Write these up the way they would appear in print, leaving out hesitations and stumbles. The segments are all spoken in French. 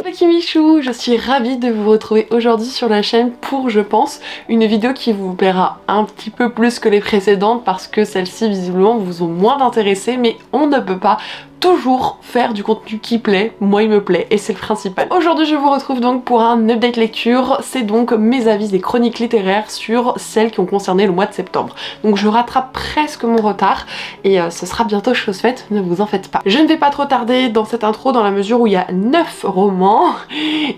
les Kimichou, je suis ravie de vous retrouver aujourd'hui sur la chaîne pour, je pense, une vidéo qui vous plaira un petit peu plus que les précédentes parce que celles-ci visiblement vous ont moins intéressé, mais on ne peut pas toujours faire du contenu qui plaît, moi il me plaît et c'est le principal. Aujourd'hui je vous retrouve donc pour un update lecture, c'est donc mes avis des chroniques littéraires sur celles qui ont concerné le mois de septembre. Donc je rattrape presque mon retard et ce sera bientôt chose faite, ne vous en faites pas. Je ne vais pas trop tarder dans cette intro dans la mesure où il y a 9 romans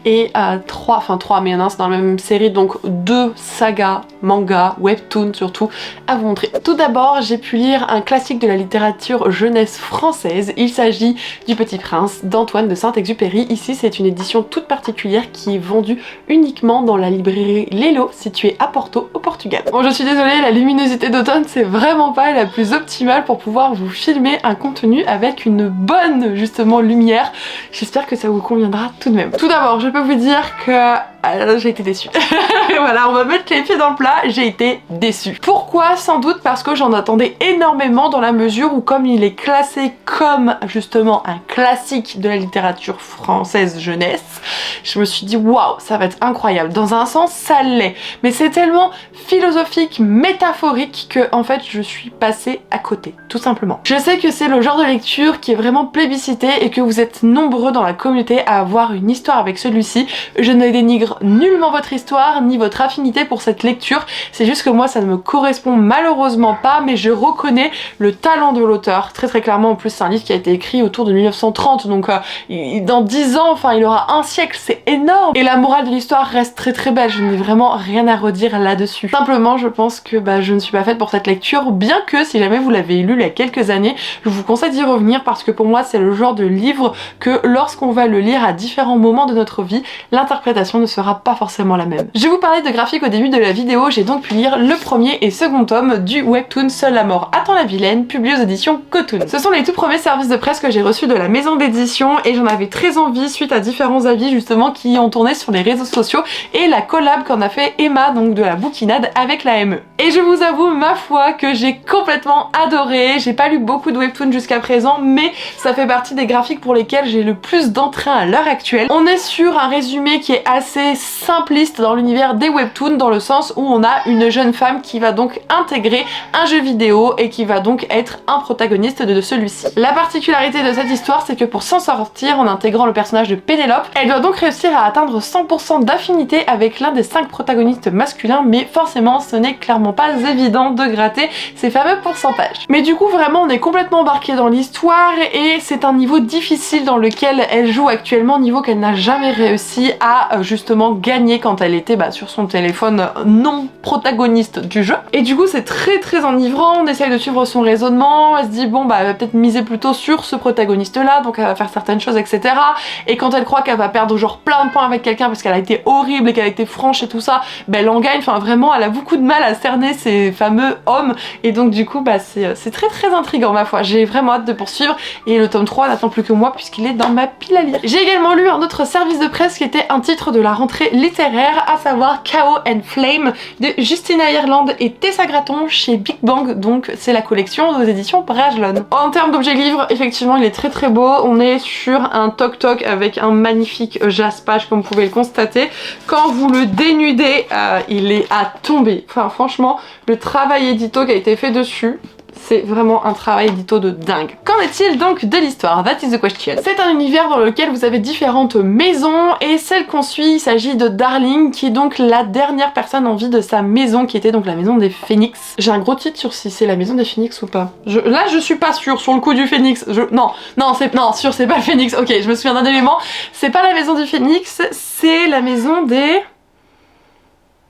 et 3 mais il y en a un c'est dans la même série, donc 2 sagas, mangas, webtoons surtout à vous montrer. Tout d'abord j'ai pu lire un classique de la littérature jeunesse française. Il s'agit du Petit Prince d'Antoine de Saint-Exupéry. Ici c'est une édition toute particulière qui est vendue uniquement dans la librairie Lelo située à Porto au Portugal. Bon, je suis désolée, la luminosité d'automne c'est vraiment pas la plus optimale pour pouvoir vous filmer un contenu avec une bonne justement lumière. J'espère que ça vous conviendra tout de même. Tout d'abord je peux vous dire que j'ai été déçue. Voilà, on va mettre les pieds dans le plat, j'ai été déçue. Pourquoi? Sans doute parce que j'en attendais énormément dans la mesure où comme il est classé comme justement un classique de la littérature française jeunesse, je me suis dit waouh, ça va être incroyable. Dans un sens, ça l'est, mais c'est tellement philosophique, métaphorique que en fait je suis passée à côté, tout simplement. Je sais que c'est le genre de lecture qui est vraiment plébiscité et que vous êtes nombreux dans la communauté à avoir une histoire avec celui-ci. Je ne dénigre nullement votre histoire ni votre affinité pour cette lecture, c'est juste que moi ça ne me correspond malheureusement pas, mais je reconnais le talent de l'auteur très clairement. En plus c'est un livre qui a été écrit autour de 1930, donc dans 10 ans, enfin il aura un siècle, c'est énorme, et la morale de l'histoire reste très belle, je n'ai vraiment rien à redire là-dessus. Simplement je pense que je ne suis pas faite pour cette lecture, bien que si jamais vous l'avez lu il y a quelques années, je vous conseille d'y revenir parce que pour moi c'est le genre de livre que lorsqu'on va le lire à différents moments de notre vie, l'interprétation ne sera pas forcément la même. Je vous parlais de graphique au début de la vidéo, j'ai donc pu lire le premier et second tome du webtoon Seule la mort attend la vilaine, publié aux éditions Cotoon. Ce sont les tout premiers services de presse que j'ai reçus de la maison d'édition et j'en avais très envie suite à différents avis justement qui ont tourné sur les réseaux sociaux et la collab qu'en a fait Emma, donc de la bouquinade, avec la ME. Et je vous avoue ma foi que j'ai complètement adoré. J'ai pas lu beaucoup de webtoons jusqu'à présent, mais ça fait partie des graphiques pour lesquels j'ai le plus d'entrain à l'heure actuelle. On est sur un résumé qui est assez simpliste dans l'univers des webtoons, dans le sens où on a une jeune femme qui va donc intégrer un jeu vidéo et qui va donc être un protagoniste de celui-ci. La particularité de cette histoire, c'est que pour s'en sortir en intégrant le personnage de Pénélope, elle doit donc réussir à atteindre 100% d'affinité avec l'un des 5 protagonistes masculins, mais forcément ce n'est clairement pas évident de gratter ces fameux pourcentages. Mais du coup vraiment on est complètement embarqué dans l'histoire et c'est un niveau difficile dans lequel elle joue actuellement, niveau qu'elle n'a jamais réussi à justement gagner quand elle était sur son téléphone non protagoniste du jeu. Et du coup c'est très enivrant, on essaye de suivre son raisonnement, elle se dit bon elle va peut-être miser plutôt sur ce protagoniste là, donc elle va faire certaines choses etc. Et quand elle croit qu'elle va perdre genre plein de points avec quelqu'un parce qu'elle a été horrible et qu'elle a été franche et tout ça, elle en gagne, enfin vraiment elle a beaucoup de mal à cerner ces fameux hommes et donc du coup c'est très intriguant ma foi, j'ai vraiment hâte de poursuivre et le tome 3 n'attend plus que moi puisqu'il est dans ma pile à lire. J'ai également lu un autre service de presse qui était un titre de la rentrée littéraire, à savoir Chaos and Flame de Justina Ireland et Tessa Gratton chez Big Bang, donc c'est la collection aux éditions Brajlon. En termes d'objet livre, effectivement il est très beau, on est sur un toc-toc avec un magnifique jaspage comme vous pouvez le constater. Quand vous le dénudez, il est à tomber. Enfin franchement, le travail édito qui a été fait dessus, c'est vraiment un travail édito de dingue. Qu'en est-il donc de l'histoire? That is the question. C'est un univers dans lequel vous avez différentes maisons et celle qu'on suit, il s'agit de Darling qui est donc la dernière personne en vie de sa maison qui était donc la maison des Phénix. J'ai un gros titre sur si c'est la maison des Phénix ou pas. Là je suis pas sûre sur le coup du Phénix. Non, c'est pas le Phénix. Ok, je me souviens d'un élément. C'est pas la maison du Phénix, c'est la maison des...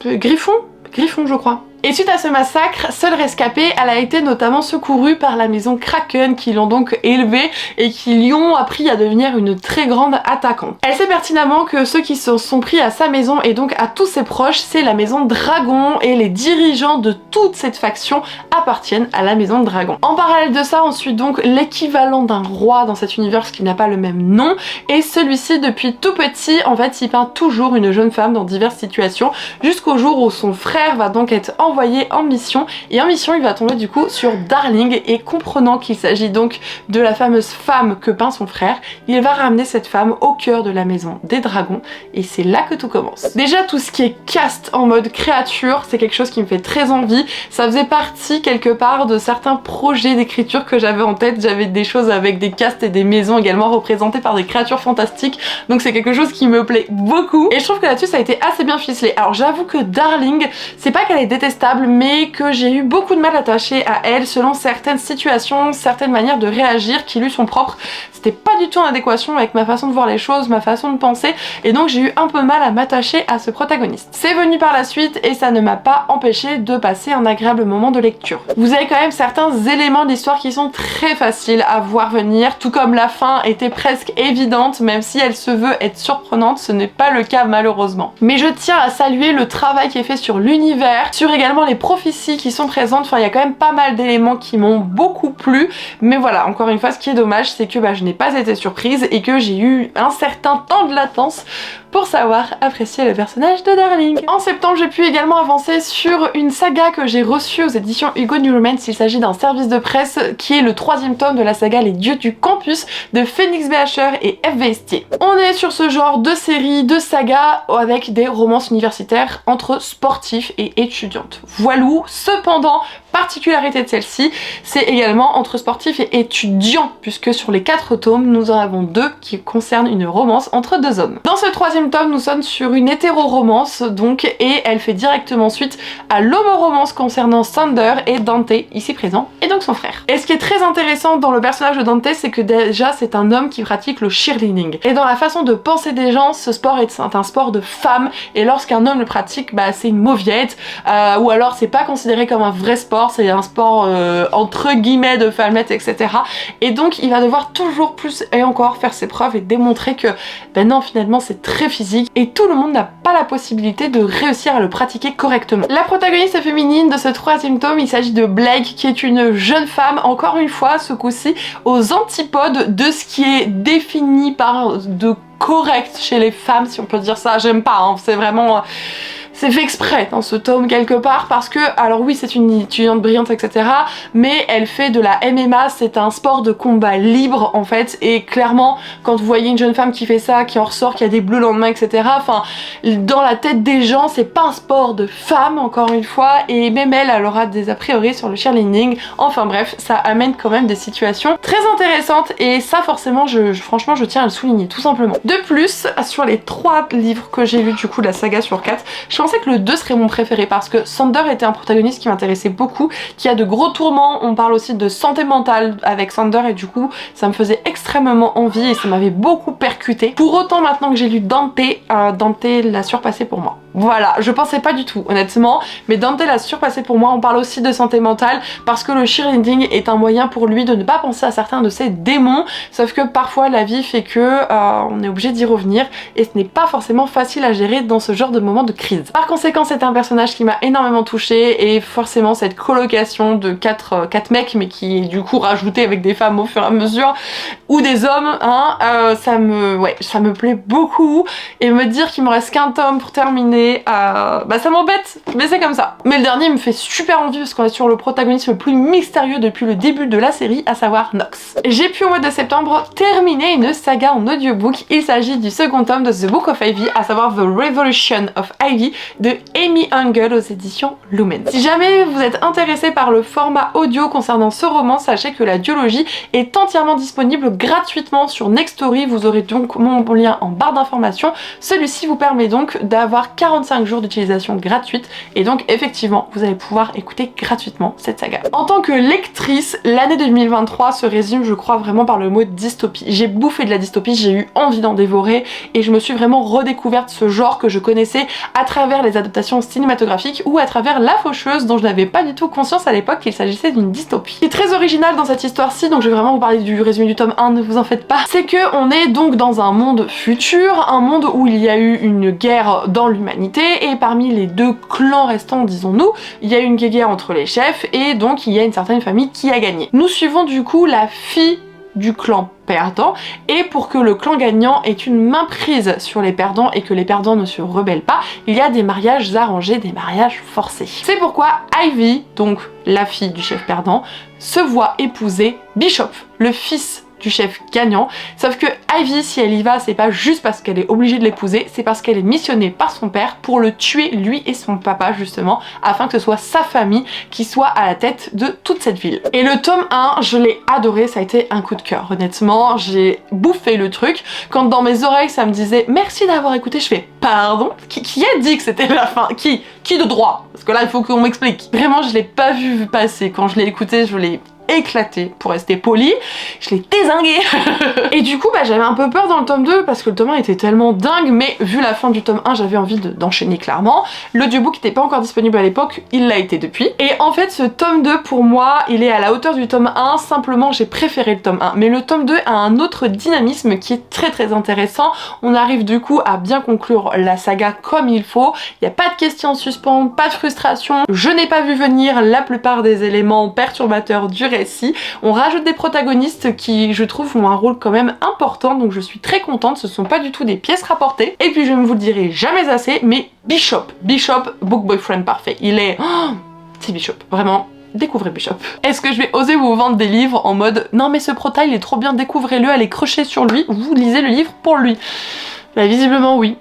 Griffons je crois. Et suite à ce massacre, seule rescapée, elle a été notamment secourue par la maison Kraken qui l'ont donc élevée et qui lui ont appris à devenir une très grande attaquante. Elle sait pertinemment que ceux qui se sont pris à sa maison et donc à tous ses proches, c'est la maison Dragon et les dirigeants de toute cette faction appartiennent à la maison Dragon. En parallèle de ça, on suit donc l'équivalent d'un roi dans cet univers qui n'a pas le même nom et celui-ci depuis tout petit, en fait, il peint toujours une jeune femme dans diverses situations jusqu'au jour où son frère va donc être envoyé en mission et en mission il va tomber du coup sur Darling et comprenant qu'il s'agit donc de la fameuse femme que peint son frère, il va ramener cette femme au cœur de la maison des dragons et c'est là que tout commence. Déjà tout ce qui est cast en mode créature, c'est quelque chose qui me fait très envie, ça faisait partie quelque part de certains projets d'écriture que j'avais en tête, j'avais des choses avec des castes et des maisons également représentées par des créatures fantastiques, donc c'est quelque chose qui me plaît beaucoup et je trouve que là-dessus ça a été assez bien ficelé. Alors j'avoue que Darling, c'est pas qu'elle est détestable mais que j'ai eu beaucoup de mal à attacher à elle selon certaines situations, certaines manières de réagir qui lui sont propres. C'était pas du tout en adéquation avec ma façon de voir les choses, ma façon de penser et donc j'ai eu un peu mal à m'attacher à ce protagoniste. C'est venu par la suite et ça ne m'a pas empêché de passer un agréable moment de lecture. Vous avez quand même certains éléments de l'histoire qui sont très faciles à voir venir, tout comme la fin était presque évidente, même si elle se veut être surprenante, ce n'est pas le cas malheureusement. Mais je tiens à saluer le travail qui est fait sur l'univers, sur également les prophéties qui sont présentes, enfin il y a quand même pas mal d'éléments qui m'ont beaucoup plu, mais voilà, encore une fois ce qui est dommage c'est que je n'ai pas été surprise et que j'ai eu un certain temps de latence pour savoir apprécier le personnage de Darling. En septembre, j'ai pu également avancer sur une saga que j'ai reçue aux éditions Hugo New Romance. Il s'agit d'un service de presse qui est le 3e tome de la saga Les Dieux du Campus de Phoenix BHR et F.V. Estier. On est sur ce genre de série, de saga avec des romances universitaires entre sportifs et étudiantes. Voilou, cependant, particularité de celle-ci, c'est également entre sportifs et étudiants, puisque sur les 4 tomes, nous en avons 2 qui concernent une romance entre 2 hommes. Dans ce 3e tome, nous sommes sur une hétéro-romance, donc, et elle fait directement suite à l'homo-romance concernant Sander et Dante, ici présent, et donc son frère. Et ce qui est très intéressant dans le personnage de Dante, c'est que déjà, c'est un homme qui pratique le cheerleading. Et dans la façon de penser des gens, ce sport est un sport de femme, et lorsqu'un homme le pratique, c'est une mauviette, ou alors c'est pas considéré comme un vrai sport, c'est un sport entre guillemets de femmettes, etc. Et donc il va devoir toujours plus et encore faire ses preuves et démontrer que non, finalement c'est très physique et tout le monde n'a pas la possibilité de réussir à le pratiquer correctement. La protagoniste féminine de ce 3e tome, il s'agit de Blake qui est une jeune femme, encore une fois ce coup-ci aux antipodes de ce qui est défini par de correct chez les femmes, si on peut dire ça. J'aime pas, hein, c'est vraiment... C'est fait exprès dans ce tome quelque part parce que, alors oui c'est une étudiante brillante etc, mais elle fait de la MMA, c'est un sport de combat libre en fait, et clairement quand vous voyez une jeune femme qui fait ça, qui en ressort, qui a des bleus le lendemain etc, enfin dans la tête des gens c'est pas un sport de femme encore une fois, et même elle aura des a priori sur le cheerleading, enfin bref ça amène quand même des situations très intéressantes et ça forcément franchement je tiens à le souligner tout simplement. De plus sur les 3 livres que j'ai lus du coup de la saga sur 4, je pensais que le 2 serait mon préféré parce que Sander était un protagoniste qui m'intéressait beaucoup, qui a de gros tourments, on parle aussi de santé mentale avec Sander et du coup ça me faisait extrêmement envie et ça m'avait beaucoup percuté. Pour autant maintenant que j'ai lu Dante, Dante l'a surpassé pour moi. Voilà, je pensais pas du tout honnêtement, mais Dante l'a surpassé pour moi. On parle aussi de santé mentale parce que le cheerleading est un moyen pour lui de ne pas penser à certains de ses démons, sauf que parfois la vie fait que on est obligé d'y revenir et ce n'est pas forcément facile à gérer dans ce genre de moment de crise. Par conséquent c'est un personnage qui m'a énormément touchée et forcément cette colocation de 4 mecs mais qui est du coup rajouté avec des femmes au fur et à mesure ou des hommes, hein, ça me plaît beaucoup et me dire qu'il me reste qu'un tome pour terminer, ça m'embête, mais c'est comme ça. Mais le dernier me fait super envie parce qu'on est sur le protagoniste le plus mystérieux depuis le début de la série, à savoir Nox. J'ai pu au mois de septembre terminer une saga en audiobook, il s'agit du 2e tome de The Book of Ivy, à savoir The Revolution of Ivy de Amy Engel aux éditions Lumen. Si jamais vous êtes intéressé par le format audio concernant ce roman, sachez que la duologie est entièrement disponible gratuitement sur Nextory, vous aurez donc mon lien en barre d'informations. Celui-ci vous permet donc d'avoir 45 jours d'utilisation gratuite et donc effectivement vous allez pouvoir écouter gratuitement cette saga. En tant que lectrice, l'année 2023 se résume je crois vraiment par le mot dystopie. J'ai bouffé de la dystopie, j'ai eu envie d'en dévorer et je me suis vraiment redécouverte ce genre que je connaissais à travers les adaptations cinématographiques ou à travers La Faucheuse dont je n'avais pas du tout conscience à l'époque qu'il s'agissait d'une dystopie. Ce qui est très original dans cette histoire-ci, donc je vais vraiment vous parler du résumé du tome 1, ne vous en faites pas, c'est que on est donc dans un monde futur, un monde où il y a eu une guerre dans l'humanité et parmi les 2 clans restants disons-nous, il y a eu une guerre entre les chefs et donc il y a une certaine famille qui a gagné. Nous suivons du coup la fille du clan perdant et pour que le clan gagnant ait une main prise sur les perdants et que les perdants ne se rebellent pas, il y a des mariages arrangés, des mariages forcés. C'est pourquoi Ivy, donc la fille du chef perdant, se voit épouser Bishop, le fils du chef gagnant, sauf que Ivy, si elle y va, c'est pas juste parce qu'elle est obligée de l'épouser, c'est parce qu'elle est missionnée par son père pour le tuer, lui et son papa justement, afin que ce soit sa famille qui soit à la tête de toute cette ville. Et le tome 1, je l'ai adoré, ça a été un coup de cœur, honnêtement, j'ai bouffé le truc, quand dans mes oreilles ça me disait merci d'avoir écouté, je fais pardon, qui a dit que c'était la fin? Qui de droit? Parce que là il faut qu'on m'explique. Vraiment je l'ai pas vu passer, quand je l'ai écouté je l'ai éclaté, pour rester poli, je l'ai dézingué. Et du coup bah j'avais un peu peur dans le tome 2 parce que le tome 1 était tellement dingue, mais vu la fin du tome 1 j'avais envie d'enchaîner clairement. L'audiobook n'était pas encore disponible à l'époque, il l'a été depuis. Et en fait ce tome 2 pour moi il est à la hauteur du tome 1, simplement j'ai préféré le tome 1. Mais le tome 2 a un autre dynamisme qui est très intéressant. On arrive du coup à bien conclure la saga comme il faut, il n'y a pas de questions en suspens, pas de frustration, je n'ai pas vu venir la plupart des éléments perturbateurs du récit. On rajoute des protagonistes qui, je trouve, ont un rôle quand même important, donc je suis très contente, ce sont pas du tout des pièces rapportées. Et puis je ne vous le dirai jamais assez, mais Bishop, book boyfriend parfait, il est... Oh, c'est Bishop, vraiment. Découvrez Bishop. Est-ce que je vais oser vous vendre des livres en mode non mais ce prota il est trop bien, découvrez-le, allez crocher sur lui, vous lisez le livre pour lui? Bah visiblement oui.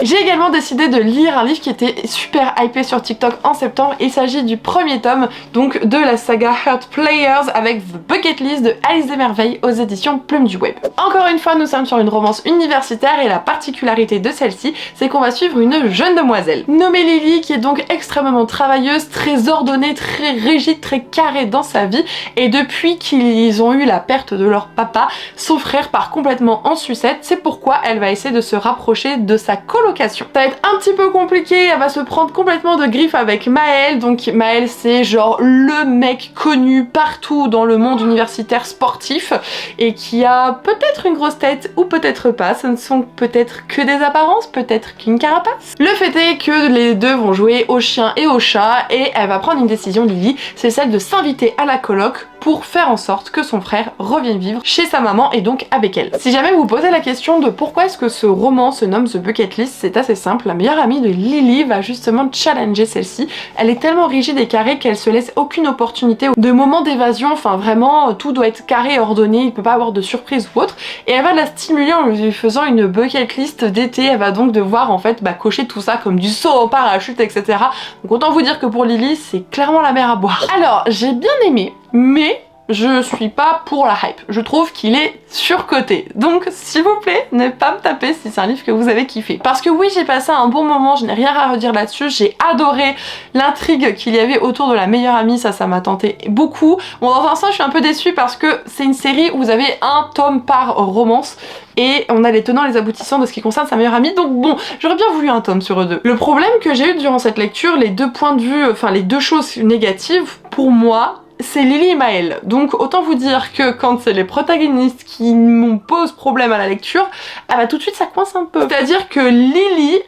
J'ai également décidé de lire un livre qui était super hypé sur TikTok en septembre. Il s'agit du premier tome donc de la saga Heart Players avec The Bucket List de Alice Desmerveilles aux éditions Plume du Web. Encore une fois nous sommes sur une romance universitaire et la particularité de celle-ci c'est qu'on va suivre une jeune demoiselle nommée Lily qui est donc extrêmement travailleuse, très ordonnée, très rigide, très carrée dans sa vie et depuis qu'ils ont eu la perte de leur papa, son frère part complètement en sucette. C'est pourquoi elle va essayer de se rapprocher de sa colocation. Ça va être un petit peu compliqué, elle va se prendre complètement de griffes avec Maël. Donc Maël c'est genre le mec connu partout dans le monde universitaire sportif et qui a peut-être une grosse tête ou peut-être pas, ce ne sont peut-être que des apparences, peut-être qu'une carapace. Le fait est que les deux vont jouer au chien et au chat et elle va prendre une décision, Lily, c'est celle de s'inviter à la coloc pour faire en sorte que son frère revienne vivre chez sa maman et donc avec elle. Si jamais vous posez la question de pourquoi est-ce que ce roman se nomme The Bucket List, c'est assez simple, la meilleure amie de Lily va justement challenger celle-ci. Elle est tellement rigide et carrée qu'elle se laisse aucune opportunité de moment d'évasion, enfin vraiment tout doit être carré et ordonné, il peut pas avoir de surprise ou autre, et elle va la stimuler en lui faisant une bucket list d'été. Elle va donc devoir en fait cocher tout ça comme du saut en parachute, etc. Donc autant vous dire que pour Lily c'est clairement la mer à boire. Alors j'ai bien aimé, mais je suis pas pour la hype. Je trouve qu'il est surcoté. Donc s'il vous plaît, ne pas me taper si c'est un livre que vous avez kiffé. Parce que oui, j'ai passé un bon moment, je n'ai rien à redire là-dessus. J'ai adoré l'intrigue qu'il y avait autour de la meilleure amie, ça m'a tenté beaucoup. Bon, dans un sens, je suis un peu déçue parce que c'est une série où vous avez un tome par romance et on a les tenants et les aboutissants de ce qui concerne sa meilleure amie, donc bon, j'aurais bien voulu un tome sur eux deux. Le problème que j'ai eu durant cette lecture, les deux points de vue, enfin les deux choses négatives, pour moi, c'est Lily et Maël. Donc autant vous dire que quand c'est les protagonistes qui me posent problème à la lecture, ah bah tout de suite ça coince un peu. C'est-à-dire que Lily,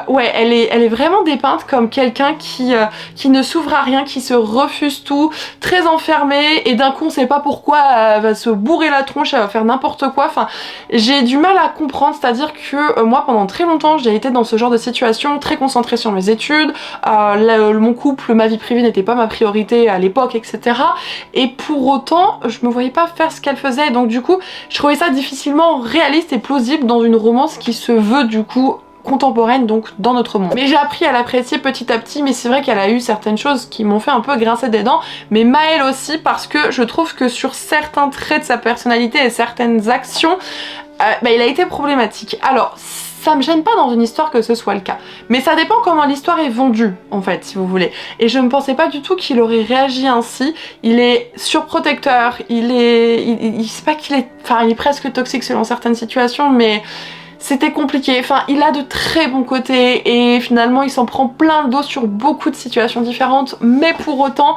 ouais, elle est vraiment dépeinte comme quelqu'un qui ne s'ouvre à rien, qui se refuse tout, très enfermée, et d'un coup on sait pas pourquoi elle va se bourrer la tronche, elle va faire n'importe quoi. Enfin, j'ai du mal à comprendre, c'est-à-dire que moi pendant très longtemps j'ai été dans ce genre de situation, très concentrée sur mes études, mon couple, ma vie privée n'était pas ma priorité à l'époque, etc. Et pour autant, je me voyais pas faire ce qu'elle faisait, donc du coup, je trouvais ça difficilement réaliste et plausible dans une romance qui se veut du coup contemporaine, donc dans notre monde. Mais j'ai appris à l'apprécier petit à petit, mais c'est vrai qu'elle a eu certaines choses qui m'ont fait un peu grincer des dents, mais Maël aussi, parce que je trouve que sur certains traits de sa personnalité et certaines actions, il a été problématique. Alors, ça me gêne pas dans une histoire que ce soit le cas, mais ça dépend comment l'histoire est vendue en fait, si vous voulez. Et je ne pensais pas du tout qu'il aurait réagi ainsi. Il est surprotecteur, c'est pas qu'il est, enfin il est presque toxique selon certaines situations, mais c'était compliqué. Enfin, il a de très bons côtés et finalement il s'en prend plein le dos sur beaucoup de situations différentes, mais pour autant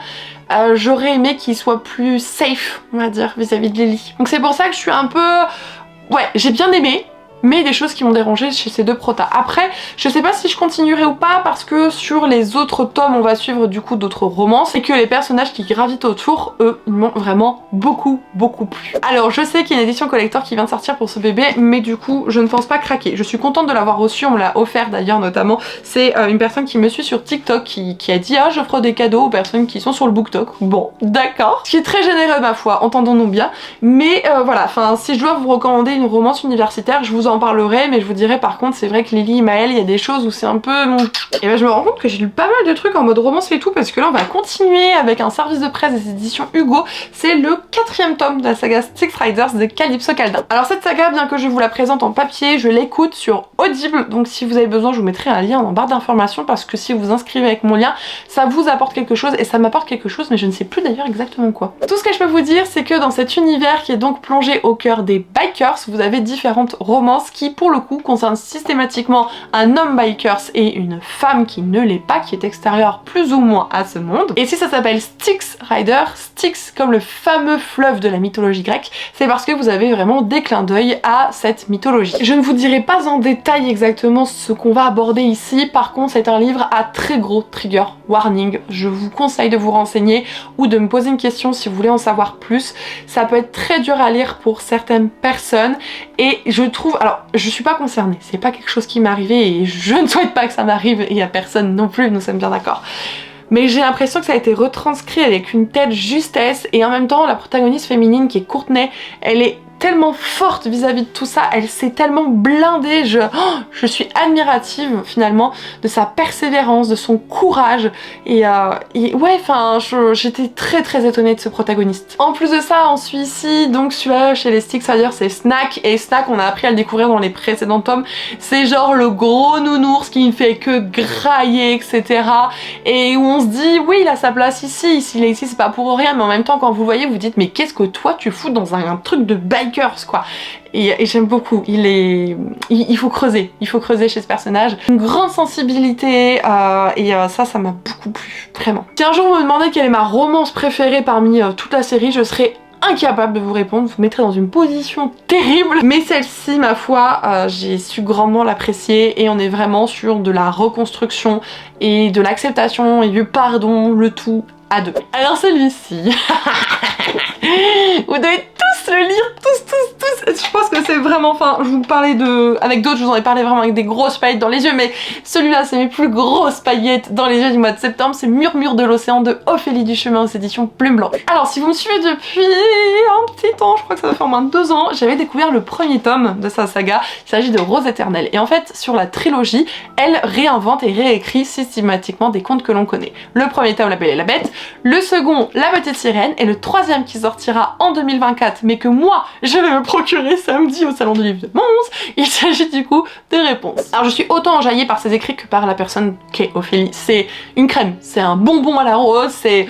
j'aurais aimé qu'il soit plus safe, on va dire, vis-à-vis de Lily. Donc c'est pour ça que je suis un peu... Ouais, j'ai bien aimé, mais des choses qui m'ont dérangé chez ces deux protas. Après, je sais pas si je continuerai ou pas parce que sur les autres tomes, on va suivre du coup d'autres romances et que les personnages qui gravitent autour, eux, ils m'ont vraiment beaucoup plu. Alors, je sais qu'il y a une édition collector qui vient de sortir pour ce bébé, mais du coup, je ne pense pas craquer. Je suis contente de l'avoir reçu, on me l'a offert d'ailleurs notamment. C'est une personne qui me suit sur TikTok qui a dit « Ah, j'offre des cadeaux aux personnes qui sont sur le BookTok ». Bon, d'accord. Ce qui est très généreux, ma foi, entendons-nous bien. Mais voilà, enfin, si je dois vous recommander une romance universitaire, je vous en parlerai, mais je vous dirai par contre, c'est vrai que Lily et Maëlle, il y a des choses où c'est un peu... Et ben je me rends compte que j'ai lu pas mal de trucs en mode romance et tout, parce que là on va continuer avec un service de presse des éditions Hugo. C'est le 4e tome de la saga Styx Riders de Calypso Caldin. Alors cette saga, bien que je vous la présente en papier, je l'écoute sur Audible, donc si vous avez besoin, je vous mettrai un lien en barre d'informations, parce que si vous vous inscrivez avec mon lien, ça vous apporte quelque chose, et ça m'apporte quelque chose, mais je ne sais plus d'ailleurs exactement quoi. Tout ce que je peux vous dire, c'est que dans cet univers qui est donc plongé au cœur des bikers, vous avez différentes romances qui, pour le coup, concernent systématiquement un homme bikers et une femme qui ne l'est pas, qui est extérieure plus ou moins à ce monde. Et si ça s'appelle Styx Rider, Styx comme le fameux fleuve de la mythologie grecque, c'est parce que vous avez vraiment des clins d'œil à cette mythologie. Je ne vous dirai pas en détail exactement ce qu'on va aborder ici, par contre c'est un livre à très gros trigger warning. Je vous conseille de vous renseigner ou de me poser une question si vous voulez en savoir plus. Ça peut être très dur à lire pour certaines personnes et je trouve, alors je suis pas concernée, c'est pas quelque chose qui m'est arrivé et je ne souhaite pas que ça m'arrive et à personne non plus, nous sommes bien d'accord. Mais j'ai l'impression que ça a été retranscrit avec une telle justesse et en même temps la protagoniste féminine qui est Courtney, elle est tellement forte vis-à-vis de tout ça, elle s'est tellement blindée, je suis admirative finalement de sa persévérance, de son courage et ouais, enfin j'étais très étonnée de ce protagoniste. En plus de ça, on suit ici, donc celui-là chez les Styx Riders c'est Snack, et Snack on a appris à le découvrir dans les précédents tomes, c'est genre le gros nounours qui ne fait que grailler etc. et où on se dit oui il a sa place ici, s'il est ici c'est pas pour rien, mais en même temps quand vous le voyez vous dites mais qu'est-ce que toi tu fous dans un truc de bikers quoi. Et j'aime beaucoup, il faut creuser chez ce personnage. Une grande sensibilité et ça m'a beaucoup plu, vraiment. Si un jour vous me demandez quelle est ma romance préférée parmi toute la série, je serai incapable de vous répondre, vous mettrez dans une position terrible, mais celle-ci, ma foi, j'ai su grandement l'apprécier et on est vraiment sur de la reconstruction et de l'acceptation et du pardon, le tout à deux. Alors celui-ci, vous devez tous le lire, tous. Je pense que c'est vraiment, enfin, je vous parlais de... Avec d'autres, je vous en ai parlé vraiment avec des grosses paillettes dans les yeux, mais celui-là, c'est mes plus grosses paillettes dans les yeux du mois de septembre. C'est Murmure de l'océan de Ophélie Duchemin aux éditions Plume Blanche. Alors, si vous me suivez depuis un petit temps, je crois que ça va faire moins de 2 ans, j'avais découvert le premier tome de sa saga. Il s'agit de Rose éternelle. Et en fait, sur la trilogie, elle réinvente et réécrit systématiquement des contes que l'on connaît. Le premier tome, La Belle et la Bête, le second, La Petite Sirène, et le troisième qui sortira en 2024, mais que moi, je vais me procurer samedi au Salon du Livre de Mons, il s'agit du coup de Réponse. Alors je suis autant enjaillée par ses écrits que par la personne qu'est Ophélie. C'est une crème, c'est un bonbon à la rose, c'est...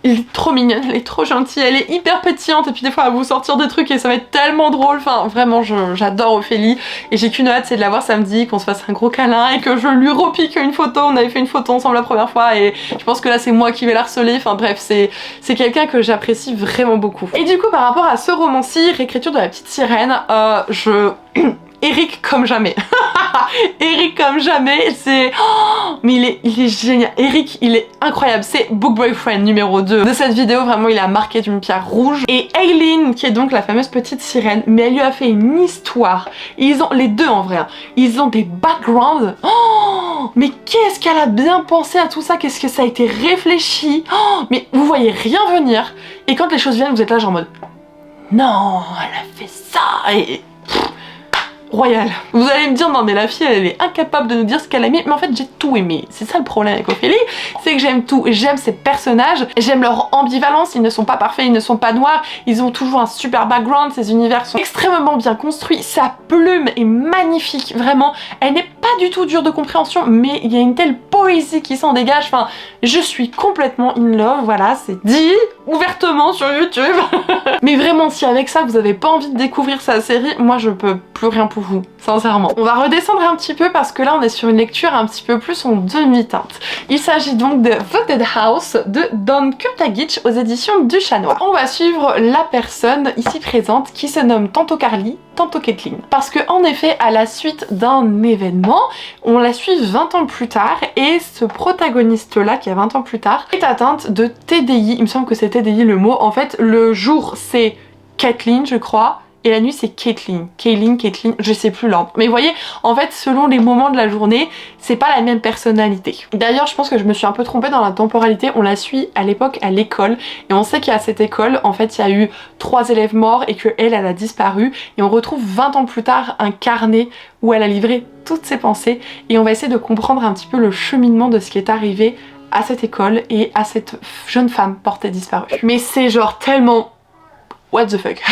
Elle est trop mignonne, elle est trop gentille, elle est hyper pétillante et puis des fois elle va vous sortir des trucs et ça va être tellement drôle, enfin vraiment j'adore Ophélie et j'ai qu'une hâte, c'est de la voir samedi, qu'on se fasse un gros câlin et que je lui repique une photo. On avait fait une photo ensemble la première fois et je pense que là c'est moi qui vais la harceler, enfin bref c'est quelqu'un que j'apprécie vraiment beaucoup. Et du coup par rapport à ce roman-ci, Réécriture de la Petite Sirène, Eric comme jamais. Eric comme jamais, c'est... Oh, mais il est génial. Eric, il est incroyable. C'est Book Boyfriend numéro 2 de cette vidéo. Vraiment, il a marqué d'une pierre rouge. Et Aileen, qui est donc la fameuse petite sirène, mais elle lui a fait une histoire. Ils ont, les deux en vrai, hein, ils ont des backgrounds. Oh, mais qu'est-ce qu'elle a bien pensé à tout ça. Qu'est-ce que ça a été réfléchi. Oh, mais vous voyez rien venir. Et quand les choses viennent, vous êtes là genre en mode... Non, elle a fait ça. Et... royal. Vous allez me dire non mais la fille elle est incapable de nous dire ce qu'elle a aimé, mais en fait j'ai tout aimé. C'est ça le problème avec Ophélie, c'est que j'aime tout. J'aime ces personnages, j'aime leur ambivalence, ils ne sont pas parfaits, ils ne sont pas noirs, ils ont toujours un super background, ces univers sont extrêmement bien construits, sa plume est magnifique, vraiment, elle n'est pas du tout dur de compréhension, mais il y a une telle poésie qui s'en dégage, enfin, je suis complètement in love, voilà, c'est dit ouvertement sur YouTube. Mais vraiment, si avec ça vous avez pas envie de découvrir sa série, moi je peux plus rien pour vous, sincèrement. On va redescendre un petit peu parce que là on est sur une lecture un petit peu plus en demi-teinte. Il s'agit donc de The Dead House de Don Kurtagic aux éditions du Chat Noir. On va suivre la personne ici présente qui se nomme tantôt Carly, tantôt Kathleen. Parce que en effet, à la suite d'un événement, on la suit 20 ans plus tard et ce protagoniste-là, qui a 20 ans plus tard, est atteinte de TDI. Il me semble que c'est TDI le mot. En fait, le jour c'est Kathleen, je crois, et la nuit c'est Caitlin, je sais plus l'ordre. Mais vous voyez, en fait, selon les moments de la journée, c'est pas la même personnalité. D'ailleurs, je pense que je me suis un peu trompée dans la temporalité. On la suit à l'époque à l'école, et on sait qu'à cette école, en fait, il y a eu 3 élèves morts et que elle a disparu. Et on retrouve 20 ans plus tard un carnet où elle a livré toutes ses pensées. Et on va essayer de comprendre un petit peu le cheminement de ce qui est arrivé à cette école et à cette jeune femme portée disparue. Mais c'est genre tellement... what the fuck.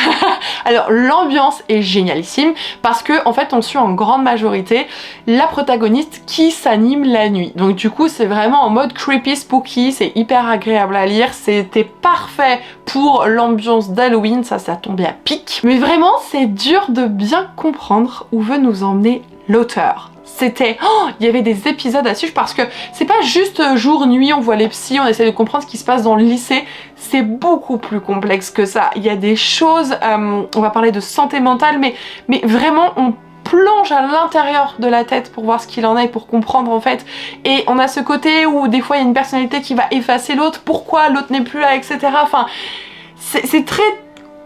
Alors l'ambiance est génialissime parce que en fait on suit en grande majorité la protagoniste qui s'anime la nuit. Donc du coup c'est vraiment en mode creepy spooky, c'est hyper agréable à lire, c'était parfait pour l'ambiance d'Halloween, ça tombait à pic. Mais vraiment c'est dur de bien comprendre où veut nous emmener l'auteur. C'était... oh, il y avait des épisodes à suivre parce que c'est pas juste jour-nuit, on voit les psys, on essaie de comprendre ce qui se passe dans le lycée. C'est beaucoup plus complexe que ça. Il y a des choses, on va parler de santé mentale, mais vraiment on plonge à l'intérieur de la tête pour voir ce qu'il en est, pour comprendre en fait. Et on a ce côté où des fois il y a une personnalité qui va effacer l'autre, pourquoi l'autre n'est plus là, etc. Enfin, c'est très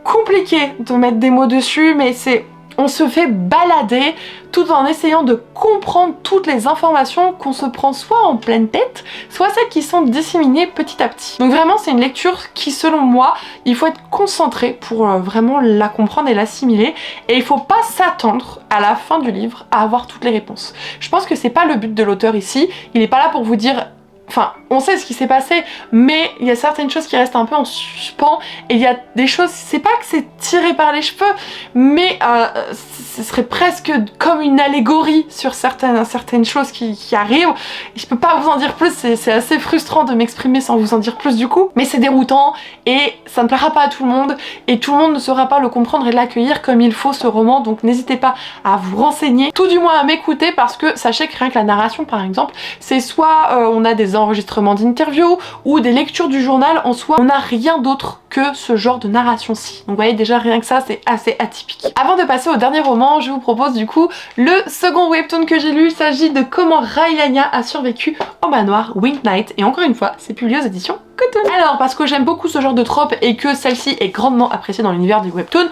compliqué de mettre des mots dessus, mais c'est... on se fait balader tout en essayant de comprendre toutes les informations qu'on se prend soit en pleine tête, soit celles qui sont disséminées petit à petit. Donc vraiment c'est une lecture qui selon moi, il faut être concentré pour vraiment la comprendre et l'assimiler, et il faut pas s'attendre à la fin du livre à avoir toutes les réponses. Je pense que c'est pas le but de l'auteur ici, il est pas là pour vous dire... enfin, on sait ce qui s'est passé, mais il y a certaines choses qui restent un peu en suspens, et il y a des choses, c'est pas que c'est tiré par les cheveux, mais ce serait presque comme une allégorie sur certaines choses qui arrivent. Je peux pas vous en dire plus, c'est assez frustrant de m'exprimer sans vous en dire plus du coup, mais c'est déroutant, et ça ne plaira pas à tout le monde, et tout le monde ne saura pas le comprendre et l'accueillir comme il faut ce roman, donc n'hésitez pas à vous renseigner, tout du moins à m'écouter, parce que sachez que rien que la narration par exemple, c'est soit on a des enregistrements d'interviews ou des lectures du journal, en soi on n'a rien d'autre que ce genre de narration-ci. Donc vous voyez déjà rien que ça c'est assez atypique. Avant de passer au dernier roman, je vous propose du coup le second webtoon que j'ai lu. Il s'agit de Comment Rayanya a survécu au manoir Winged Knight, et encore une fois c'est publié aux éditions Coton. Alors parce que j'aime beaucoup ce genre de trope et que celle-ci est grandement appréciée dans l'univers du webtoon,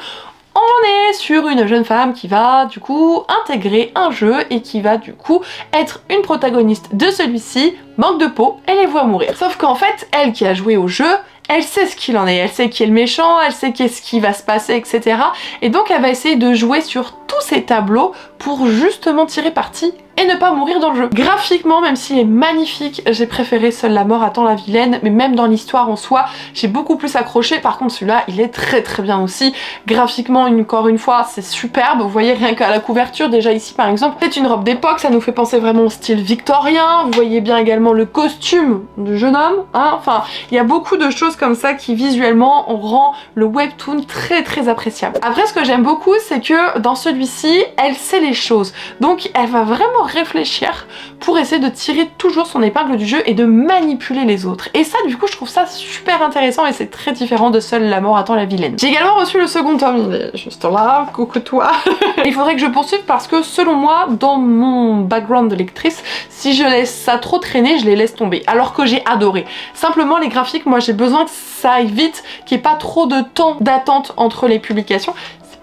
on est sur une jeune femme qui va du coup intégrer un jeu et qui va du coup être une protagoniste de celui-ci, manque de peau, elle les voit mourir. Sauf qu'en fait, elle qui a joué au jeu, elle sait ce qu'il en est, elle sait qui est le méchant, elle sait qu'est-ce qui va se passer, etc. Et donc elle va essayer de jouer sur tous ces tableaux pour justement tirer parti et ne pas mourir dans le jeu. Graphiquement, même s'il est magnifique, j'ai préféré Seule la mort attend la vilaine, mais même dans l'histoire en soi, j'ai beaucoup plus accroché. Par contre celui-là, il est très très bien aussi. Graphiquement, encore une fois, c'est superbe. Vous voyez rien qu'à la couverture, déjà ici par exemple, c'est une robe d'époque, ça nous fait penser vraiment au style victorien. Vous voyez bien également le costume du jeune homme, hein. Enfin, il y a beaucoup de choses comme ça qui visuellement rend le webtoon très très appréciable. Après, ce que j'aime beaucoup, c'est que dans celui-ci, elle sait les choses. Donc elle va vraiment réfléchir pour essayer de tirer toujours son épingle du jeu et de manipuler les autres. Et ça, du coup, je trouve ça super intéressant et c'est très différent de Seule la mort attend la vilaine. J'ai également reçu le second tome, il est juste là, coucou toi. Il faudrait que je poursuive parce que selon moi, dans mon background de lectrice, si je laisse ça trop traîner, je les laisse tomber. Alors que j'ai adoré. Simplement, les graphiques, moi j'ai besoin que ça aille vite, qu'il n'y ait pas trop de temps d'attente entre les publications.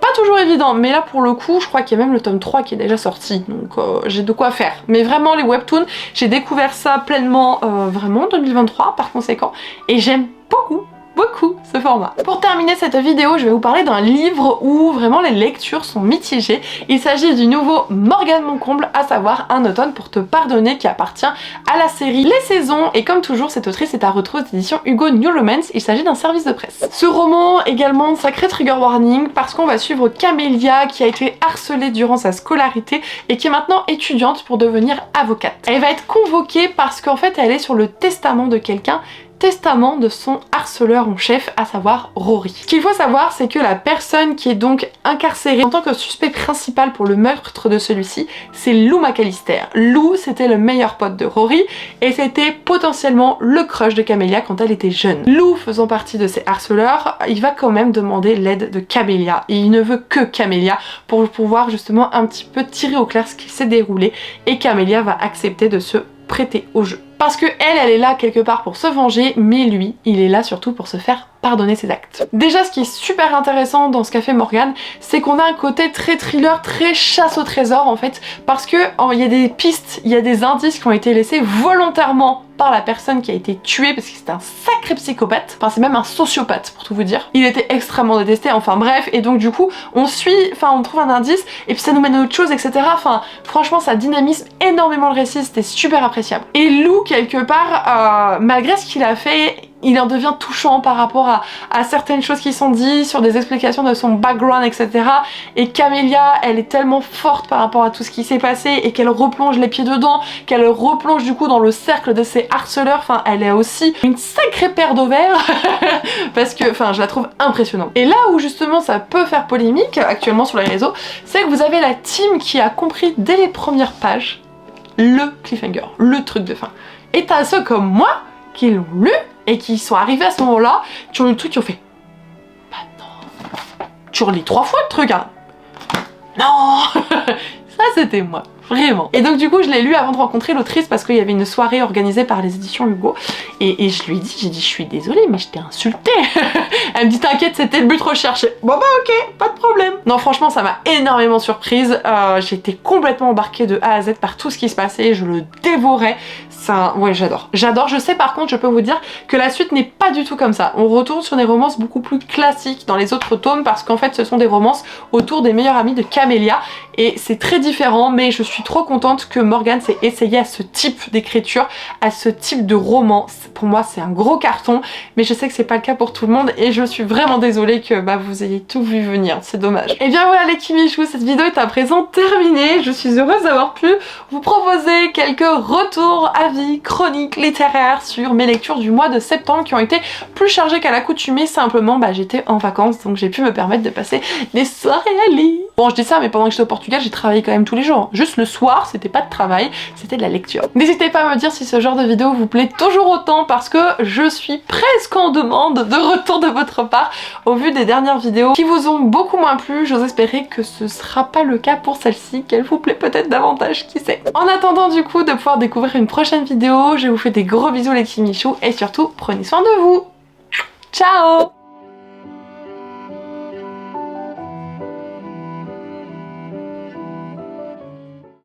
Pas toujours évident, mais là pour le coup je crois qu'il y a même le tome 3 qui est déjà sorti, donc j'ai de quoi faire. Mais vraiment les webtoons, j'ai découvert ça pleinement vraiment en 2023 par conséquent, et j'aime beaucoup beaucoup ce format. Pour terminer cette vidéo, je vais vous parler d'un livre où vraiment les lectures sont mitigées. Il s'agit du nouveau Morgane Moncomble, à savoir Un automne pour te pardonner, qui appartient à la série Les Saisons, et comme toujours cette autrice est à retrouver aux éditions Hugo New Romance. Il s'agit d'un service de presse. Ce roman également sacré trigger warning parce qu'on va suivre Camélia qui a été harcelée durant sa scolarité et qui est maintenant étudiante pour devenir avocate. Elle va être convoquée parce qu'en fait elle est sur le testament de quelqu'un, testament de son harceleur en chef, à savoir Rory. Ce qu'il faut savoir, c'est que la personne qui est donc incarcérée en tant que suspect principal pour le meurtre de celui-ci, c'est Lou McAllister. Lou, c'était le meilleur pote de Rory et c'était potentiellement le crush de Camélia quand elle était jeune. Lou, faisant partie de ses harceleurs, il va quand même demander l'aide de Camélia et il ne veut que Camélia pour pouvoir justement un petit peu tirer au clair ce qui s'est déroulé, et Camélia va accepter de se prêter au jeu. Parce que elle est là quelque part pour se venger, mais lui, il est là surtout pour se faire pardonner ses actes. Déjà, ce qui est super intéressant dans ce qu'a fait Morgane, c'est qu'on a un côté très thriller, très chasse au trésor en fait, parce que il y a des pistes, il y a des indices qui ont été laissés volontairement par la personne qui a été tuée, parce que c'est un sacré psychopathe, enfin c'est même un sociopathe pour tout vous dire. Il était extrêmement détesté, enfin bref, et donc du coup on suit, enfin on trouve un indice, et puis ça nous mène à autre chose, etc. Enfin franchement ça dynamise énormément le récit, c'était super appréciable. Et Lou, quelque part, malgré ce qu'il a fait, il en devient touchant par rapport à certaines choses qui sont dites, sur des explications de son background, etc. Et Camélia, elle est tellement forte par rapport à tout ce qui s'est passé et qu'elle replonge les pieds dedans, qu'elle replonge du coup dans le cercle de ses harceleurs. Enfin, elle est aussi une sacrée paire d'ovaires parce que, enfin, je la trouve impressionnante. Et là où justement ça peut faire polémique actuellement sur les réseaux, c'est que vous avez la team qui a compris dès les premières pages le cliffhanger, le truc de fin. Et t'as ceux comme moi qui l'ont lu et qui sont arrivés à ce moment-là, qui ont lu le truc, qui ont fait bah non, tu relis 3 fois le truc, hein. Non. Ça c'était moi, vraiment. Et donc du coup je l'ai lu avant de rencontrer l'autrice parce qu'il y avait une soirée organisée par les éditions Hugo et je lui ai dit, j'ai dit je suis désolée mais je t'ai insultée. Elle me dit t'inquiète, c'était le but recherché. Bon bah ok, pas de problème. Non franchement ça m'a énormément surprise, j'étais complètement embarquée de A à Z par tout ce qui se passait, je le dévorais. Ouais, j'adore. J'adore. Je sais par contre, je peux vous dire que la suite n'est pas du tout comme ça. On retourne sur des romances beaucoup plus classiques dans les autres tomes parce qu'en fait ce sont des romances autour des meilleurs amis de Camélia et c'est très différent, mais je suis trop contente que Morgane s'est essayée à ce type d'écriture, à ce type de roman. Pour moi c'est un gros carton, mais je sais que c'est pas le cas pour tout le monde et je suis vraiment désolée que vous ayez tout vu venir, c'est dommage. Et bien voilà les Kimichou, cette vidéo est à présent terminée. Je suis heureuse d'avoir pu vous proposer quelques retours, avis, chroniques littéraires sur mes lectures du mois de septembre qui ont été plus chargées qu'à l'accoutumée. Simplement j'étais en vacances donc j'ai pu me permettre de passer des soirées à lire. Bon je dis ça mais pendant que j'étais au Portugal j'ai travaillé quand même tous les jours. Juste le soir c'était pas de travail, c'était de la lecture. N'hésitez pas à me dire si ce genre de vidéo vous plaît toujours autant parce que je suis presque en demande de retour de votre part au vu des dernières vidéos qui vous ont beaucoup moins plu. J'ose espérer que ce sera pas le cas pour celle-ci, qu'elle vous plaît peut-être davantage, qui sait. En attendant du coup de pouvoir découvrir une prochaine vidéo, je vous fais des gros bisous les Kimichou et surtout prenez soin de vous. Ciao.